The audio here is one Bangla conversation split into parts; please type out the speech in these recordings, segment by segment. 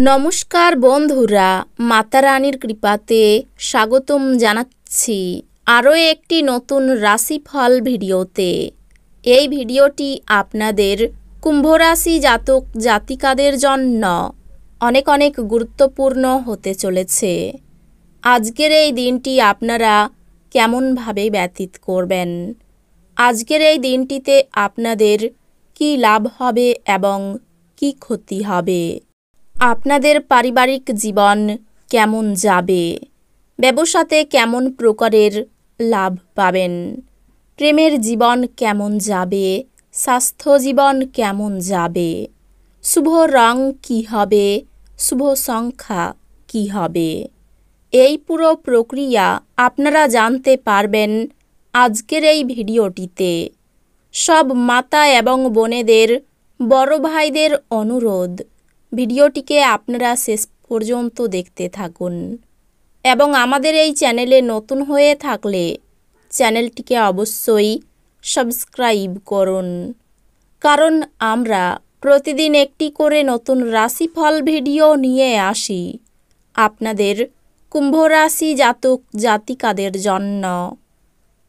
নমস্কার বন্ধুরা, মাতা রানীর কৃপাতে স্বাগতম জানাচ্ছি আরও একটি নতুন রাশিফল ভিডিওতে। এই ভিডিওটি আপনাদের কুম্ভ রাশি জাতক জাতিকাদের জন্য অনেক অনেক গুরুত্বপূর্ণ হতে চলেছে। আজকের এই দিনটি আপনারা কেমনভাবে ব্যতীত করবেন, আজকের এই দিনটিতে আপনাদের কী লাভ হবে এবং কী ক্ষতি হবে, আপনাদের পারিবারিক জীবন কেমন যাবে, ব্যবসাতে কেমন প্রকারের লাভ পাবেন, প্রেমের জীবন কেমন যাবে, স্বাস্থ্য জীবন কেমন যাবে, শুভ রং কী হবে, শুভ সংখ্যা কী হবে, এই পুরো প্রক্রিয়া আপনারা জানতে পারবেন আজকের এই ভিডিওটিতে। সব মাতা এবং বোনেদের, বড় ভাইদের অনুরোধ, ভিডিওটিকে আপনারা শেষ পর্যন্ত দেখতে থাকুন এবং আমাদের এই চ্যানেলে নতুন হয়ে থাকলে চ্যানেলটিকে অবশ্যই সাবস্ক্রাইব করুন, কারণ আমরা প্রতিদিন একটি করে নতুন রাশিফল ভিডিও নিয়ে আসি আপনাদের কুম্ভ রাশি জাতক জাতিকাদের জন্য।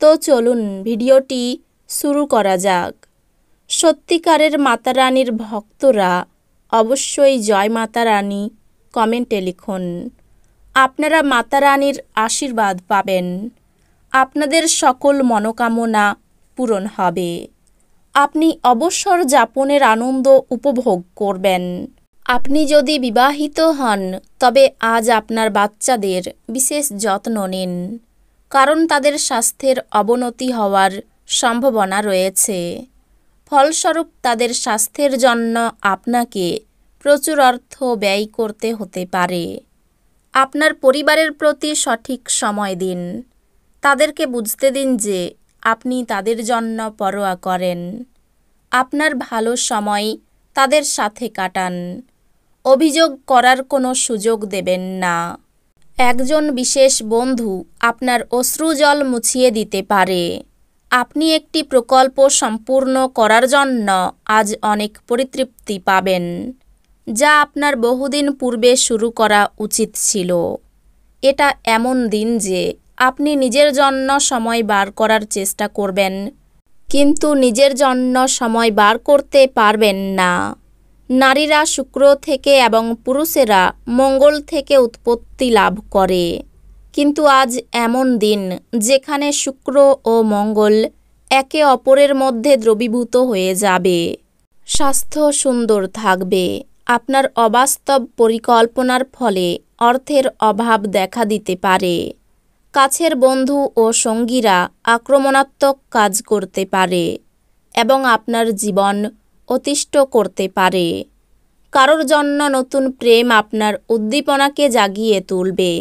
তো চলুন ভিডিওটি শুরু করা যাক। সত্যিকারের মাতা রানীর ভক্তরা অবশ্যই জয় মাতা রানী কমেন্টে লিখুন। আপনারা মাতা রানীর আশীর্বাদ পাবেন, আপনাদের সকল মনোকামনা পূরণ হবে, আপনি অবসর যাপনের আনন্দ উপভোগ করবেন। আপনি যদি বিবাহিত হন তবে আজ আপনার বাচ্চাদের বিশেষ যত্ন নিন, কারণ তাদের স্বাস্থ্যের অবনতি হওয়ার সম্ভাবনা রয়েছে। ফলস্বরূপ তাদের স্বাস্থ্যের জন্য আপনাকে প্রচুর অর্থ ব্যয় করতে হতে পারে। আপনার পরিবারের প্রতি সঠিক সময় দিন, তাদেরকে বুঝতে দিন যে আপনি তাদের জন্য পরোয়া করেন। আপনার ভালো সময় তাদের সাথে কাটান, অভিযোগ করার কোনো সুযোগ দেবেন না। একজন বিশেষ বন্ধু আপনার অশ্রুজল মুছিয়ে দিতে পারে। আপনি একটি প্রকল্প সম্পূর্ণ করার জন্য আজ অনেক পরিতৃপ্তি পাবেন, যা আপনার বহুদিন পূর্বে শুরু করা উচিত ছিল। এটা এমন দিন যে আপনি নিজের জন্য সময় বার করার চেষ্টা করবেন, কিন্তু নিজের জন্য সময় বার করতে পারবেন না। নারীরা শুক্র থেকে এবং পুরুষেরা মঙ্গল থেকে উৎপত্তি লাভ করে, কিন্তু আজ এমন দিন যেখানে শুক্র ও মঙ্গল একে অপরের মধ্যে দ্রবীভূত হয়ে যাবে। স্বাস্থ্য সুন্দর থাকবে। আপনার অবাস্তব পরিকল্পনার ফলে অর্থের অভাব দেখা দিতে পারে। কাছের বন্ধু ও সঙ্গীরা আক্রমণাত্মক কাজ করতে পারে এবং আপনার জীবন অতিষ্ঠ করতে পারে। কারোর জন্য নতুন প্রেম আপনার উদ্দীপনাকে জাগিয়ে তুলবে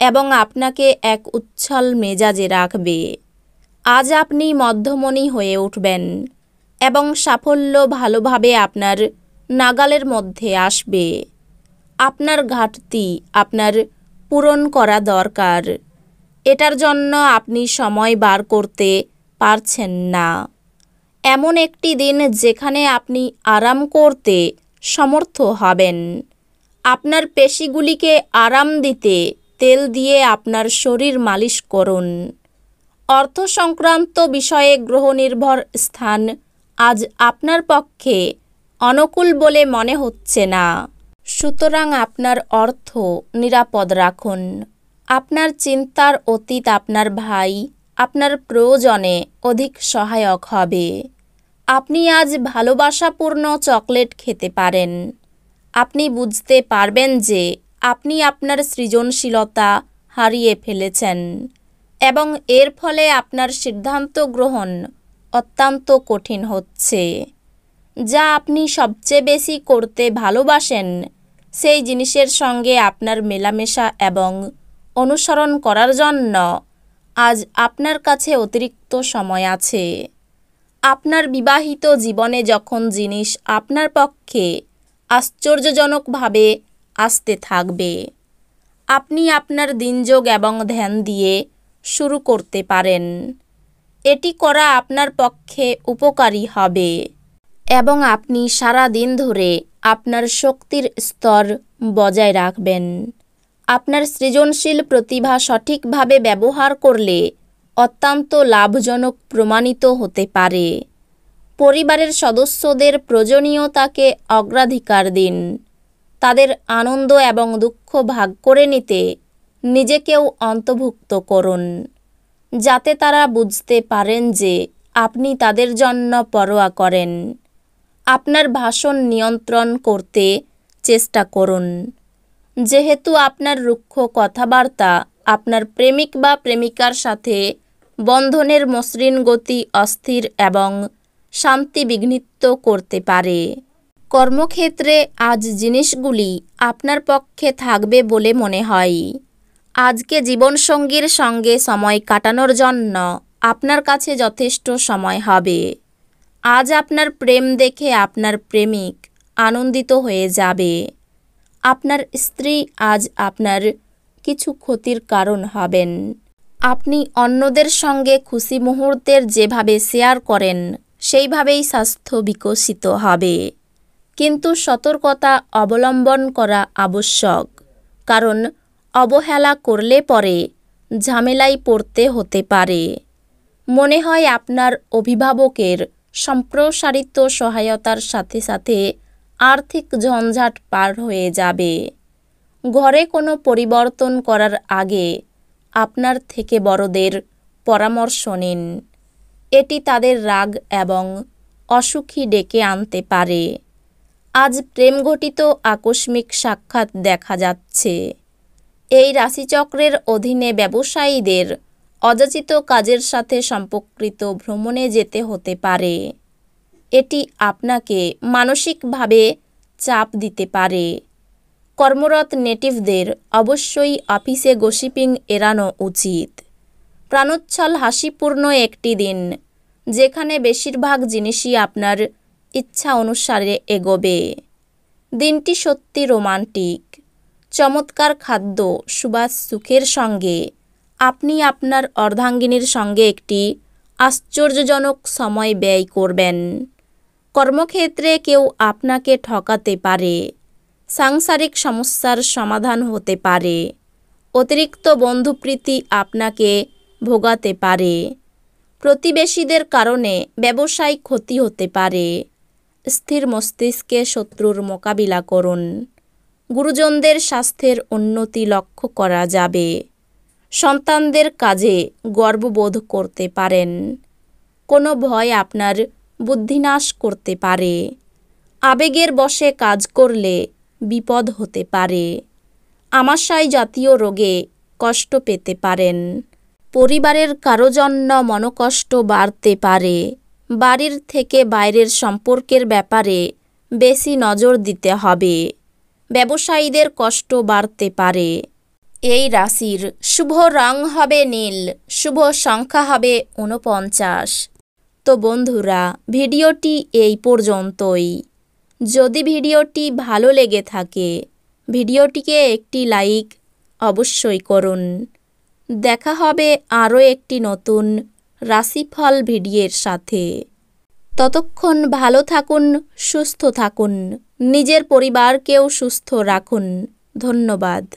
এবং আপনাকে এক উচ্ছল মেজাজে রাখবে। আজ আপনি মধ্যমণি হয়ে উঠবেন এবং সাফল্য ভালোভাবে আপনার নাগালের মধ্যে আসবে। আপনার ঘাটতি আপনার পূরণ করা দরকার, এটার জন্য আপনি সময় বার করতে পারছেন না। এমন একটি দিন যেখানে আপনি আরাম করতে সমর্থ হবেন। আপনার পেশিগুলিকে আরাম দিতে তেল দিয়ে আপনার শরীর মালিশ করুন। অর্থ সংক্রান্ত বিষয়ে গ্রহ নির্ভর স্থান আজ আপনার পক্ষে অনুকূল বলে মনে হচ্ছে না, সুতরাং আপনার অর্থ নিরাপদ রাখুন। আপনার চিন্তার অতীত আপনার ভাই আপনার প্রয়োজনে অধিক সহায়ক হবে। আপনি আজ ভালোবাসাপূর্ণ চকলেট খেতে পারেন। আপনি বুঝতে পারবেন যে আপনি আপনার সৃজনশীলতা হারিয়ে ফেলেছেন এবং এর ফলে আপনার সিদ্ধান্ত গ্রহণ অত্যন্ত কঠিন হচ্ছে। যা আপনি সবচেয়ে বেশি করতে ভালোবাসেন সেই জিনিসের সঙ্গে আপনার মেলামেশা এবং অনুসরণ করার জন্য আজ আপনার কাছে অতিরিক্ত সময় আছে। আপনার বিবাহিত জীবনে যখন জিনিস আপনার পক্ষে আশ্চর্যজনকভাবে আসতে থাকবে, আপনি আপনার দিনযোগ এবং ধ্যান দিয়ে শুরু করতে পারেন। এটি করা আপনার পক্ষে উপকারী হবে। এবং আপনি সারা দিন ধরে আপনার শক্তির স্তর বজায় রাখবেন। আপনার সৃজনশীল প্রতিভা সঠিকভাবে ব্যবহার করলে অত্যন্ত লাভজনক প্রমাণিত হতে পারে। পরিবারের সদস্যদের প্রয়োজনীয়তাকে অগ্রাধিকার দিন। তাদের আনন্দ এবং দুঃখ ভাগ করে নিতে নিজেকেও অন্তর্ভুক্ত করুন, যাতে তারা বুঝতে পারেন যে আপনি তাদের জন্য পরোয়া করেন। আপনার ভাষণ নিয়ন্ত্রণ করতে চেষ্টা করুন, যেহেতু আপনার রুক্ষ কথাবার্তা আপনার প্রেমিক বা প্রেমিকার সাথে বন্ধনের মসৃণ গতি অস্থির এবং শান্তি বিঘ্নিত করতে পারে। কর্মক্ষেত্রে আজ জিনিসগুলি আপনার পক্ষে থাকবে বলে মনে হয়। আজকে জীবনসঙ্গীর সঙ্গে সময় কাটানোর জন্য আপনার কাছে যথেষ্ট সময় হবে। আজ আপনার প্রেম দেখে আপনার প্রেমিক আনন্দিত হয়ে যাবে। আপনার স্ত্রী আজ আপনার কিছু ক্ষতির কারণ হবেন। আপনি অন্যদের সঙ্গে খুশি মুহূর্তের যেভাবে শেয়ার করেন সেইভাবেই স্বাস্থ্য বিকশিত হবে। কিন্তু সতর্কতা অবলম্বন করা আবশ্যক, কারণ অবহেলা করলে পরে ঝামেলায় পড়তে হতে পারে। মনে হয় আপনার অভিভাবকের সম্প্রসারিত সহায়তার সাথে সাথে আর্থিক ঝঞ্ঝাট পার হয়ে যাবে। ঘরে কোনো পরিবর্তন করার আগে আপনার থেকে বড়দের পরামর্শ নিন। এটি তাদের রাগ এবং অসুখী ডেকে আনতে পারে। আজ প্রেমঘটিত আকস্মিক সাক্ষাৎ দেখা যাচ্ছে। এই রাশিচক্রের অধীনে ব্যবসায়ীদের অযাচিত কাজের সাথে সম্পর্কিত ভ্রমণে যেতে হতে পারে। এটি আপনাকে মানসিকভাবে চাপ দিতে পারে। কর্মরত নেটিভদের অবশ্যই অফিসে গসিপিং এড়ানো উচিত। প্রাণোচ্ছল হাসিপূর্ণ একটি দিন, যেখানে বেশিরভাগ জিনিসই আপনার ইচ্ছা অনুসারে এগোবে। দিনটি সত্যি রোমান্টিক। চমৎকার খাদ্য সুবাস সুখের সঙ্গে আপনি আপনার অর্ধাঙ্গিনীর সঙ্গে একটি আশ্চর্যজনক সময় ব্যয় করবেন। কর্মক্ষেত্রে কেউ আপনাকে ঠকাতে পারে। সাংসারিক সমস্যার সমাধান হতে পারে। অতিরিক্ত বন্ধুপ্রীতি আপনাকে ভোগাতে পারে। প্রতিবেশীদের কারণে ব্যবসায়িক ক্ষতি হতে পারে। স্থির মস্তিষ্কে শত্রুর মোকাবিলা করুন। গুরুজনদের স্বাস্থ্যের উন্নতি লক্ষ্য করা যাবে। সন্তানদের কাজে গর্ববোধ করতে পারেন। কোনো ভয় আপনার বুদ্ধিনাশ করতে পারে। আবেগের বশে কাজ করলে বিপদ হতে পারে। আমাশয় জাতীয় রোগে কষ্ট পেতে পারেন। পরিবারের কারো জন্য মনোকষ্ট বাড়তে পারে। বাড়ির থেকে বাইরের সম্পর্কের ব্যাপারে বেশি নজর দিতে হবে। ব্যবসায়ীদের কষ্ট বাড়তে পারে। এই রাশির শুভ রং হবে নীল, শুভ সংখ্যা হবে 49। তো বন্ধুরা, ভিডিওটি এই পর্যন্তই। যদি ভিডিওটি ভালো লেগে থাকে ভিডিওটিকে একটি লাইক অবশ্যই করুন। দেখা হবে আরও একটি নতুন রাশিফল ভিডিওর সাথে। ততক্ষণ ভালো থাকুন, সুস্থ থাকুন, নিজের পরিবারকেও সুস্থ রাখুন। ধন্যবাদ।